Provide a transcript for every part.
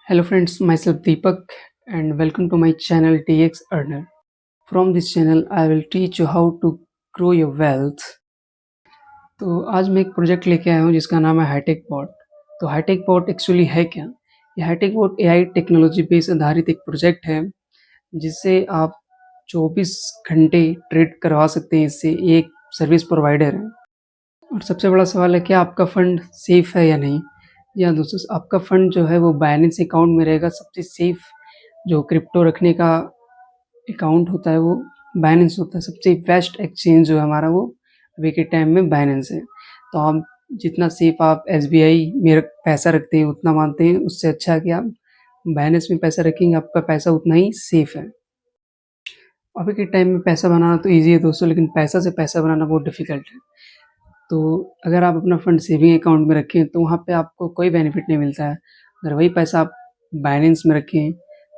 Hello friends, myself Deepak and welcome to my channel TX Earner. From this channel I will teach you how to grow your wealth. तो आज मैं एक project लेके आया हूँ जिसका नाम है हाईटेक बॉट। तो हाईटेक बॉट एक्चुअली है क्या? ये hi-tech bot AI technology base आधारित एक प्रोजेक्ट है जिससे आप 24 घंटे ट्रेड करवा सकते हैं। इससे ये एक सर्विस प्रोवाइडर है। और सबसे बड़ा सवाल है क्या आपका फंड सेफ है या नहीं? जी हाँ दोस्तों, आपका फंड जो है वो बाइनेंस अकाउंट में रहेगा। सबसे सेफ जो क्रिप्टो रखने का अकाउंट होता है वो बाइनेंस होता है। सबसे बेस्ट एक्सचेंज जो है हमारा वो अभी के टाइम में बाइनेंस है। तो आप जितना सेफ आप एसबीआई में पैसा रखते हैं उतना मानते हैं, उससे अच्छा है कि आप बाइनेंस में पैसा रखेंगे, आपका पैसा उतना ही सेफ है। अभी के टाइम में पैसा बनाना तो ईजी है दोस्तों, लेकिन पैसा से पैसा बनाना बहुत डिफ़िकल्ट है। तो अगर आप अपना फंड सेविंग अकाउंट में रखें तो वहाँ पे आपको कोई बेनिफिट नहीं मिलता है। अगर वही पैसा आप बाइनेंस में रखें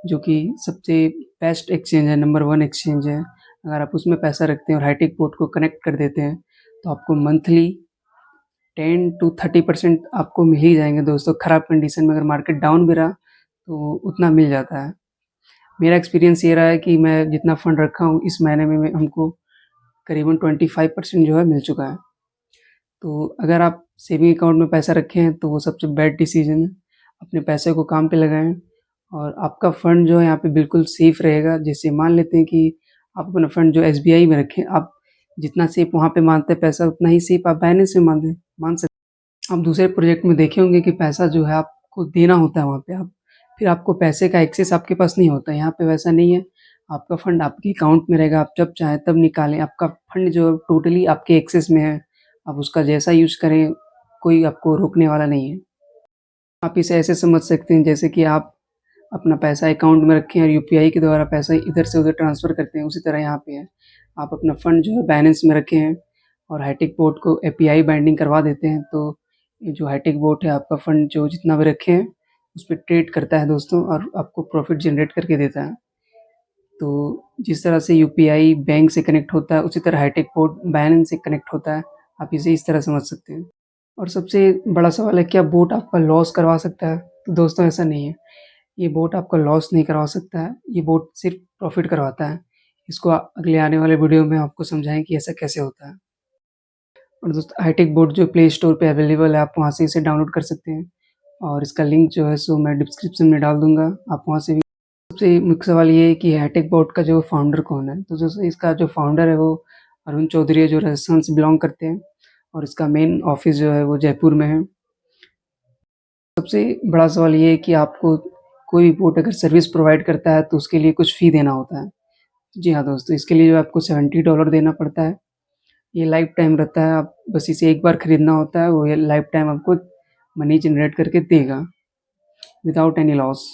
जो कि सबसे बेस्ट एक्सचेंज है, नंबर 1 एक्सचेंज है, अगर आप उसमें पैसा रखते हैं और हाईटेक पोर्ट को कनेक्ट कर देते हैं तो आपको मंथली 10 टू 30% आपको मिल ही जाएंगे दोस्तों। ख़राब कंडीशन में अगर मार्केट डाउन भी रहा तो उतना मिल जाता है। मेरा एक्सपीरियंस ये रहा है कि मैं जितना फ़ंड रखा हूँ इस महीने में हमको करीबन 25% जो है मिल चुका है। तो अगर आप सेविंग अकाउंट में पैसा रखे हैं तो वो सबसे बेस्ट डिसीजन है। अपने पैसे को काम पे लगाएँ और आपका फ़ंड जो है यहाँ पे बिल्कुल सेफ़ रहेगा। जैसे मान लेते हैं कि आप अपना फ़ंड जो एसबीआई में रखें, आप जितना सेफ़ वहाँ पे मानते हैं पैसा उतना ही सेफ़ आप बाइनेंस में मान सकते हैं। आप दूसरे प्रोजेक्ट में देखे होंगे कि पैसा जो है आपको देना होता है वहाँ पे, आप फिर आपको पैसे का एक्सेस आपके पास नहीं होता है। यहाँ पे वैसा नहीं है, आपका फ़ंड आपके अकाउंट में रहेगा, आप जब चाहें तब निकालें। आपका फ़ंड जो टोटली आपके एक्सेस में है, आप उसका जैसा यूज़ करें, कोई आपको रोकने वाला नहीं है। आप इसे ऐसे समझ सकते हैं जैसे कि आप अपना पैसा अकाउंट में रखें और यूपीआई के द्वारा पैसा इधर से उधर ट्रांसफ़र करते हैं, उसी तरह यहाँ पे है। आप अपना फ़ंड जो है बाइनेंस में रखे हैं और हाईटेक बोट को एपीआई बाइंडिंग करवा देते हैं, तो ये जो हाईटेक बोट है आपका फ़ंड जो जितना भी रखे हैं, उस पे ट्रेड करता है दोस्तों और आपको प्रॉफ़िट जनरेट करके देता है। तो जिस तरह से यूपीआई बैंक से कनेक्ट होता है, उसी तरह हाईटेक बोट बाइनेंस से कनेक्ट होता है। आप इसे इस तरह समझ सकते हैं। और सबसे बड़ा सवाल है क्या बोट आपका लॉस करवा सकता है? तो दोस्तों ऐसा नहीं है। ये बोट आपका लॉस नहीं करवा सकता है, ये बोट सिर्फ़ प्रॉफ़िट करवाता है। इसको अगले आने वाले वीडियो में आपको समझाएँ कि ऐसा कैसे होता है। और दोस्तों हाईटेक बोट जो प्ले स्टोर पे अवेलेबल है, आप वहाँ से इसे डाउनलोड कर सकते हैं और इसका लिंक जो है सो मैं डिस्क्रिप्शन में डाल दूँगा, आप वहाँ से भी। सबसे मुख्य सवाल ये है कि हाईटेक बोट का जो फाउंडर कौन है? तो जो इसका जो फाउंडर है वो अरुण चौधरी है, जो राजस्थान से बिलॉन्ग करते हैं और इसका मेन ऑफ़िस जो है वो जयपुर में है। सबसे बड़ा सवाल ये है कि आपको कोई भी बोट अगर सर्विस प्रोवाइड करता है तो उसके लिए कुछ फ़ी देना होता है। जी हाँ दोस्तों, इसके लिए जो आपको $70 देना पड़ता है। ये लाइफ़ टाइम रहता है, आप बस इसे एक बार खरीदना होता है, वो ये लाइफ़ टाइम आपको मनी जनरेट करके देगा विदाउट एनी लॉस।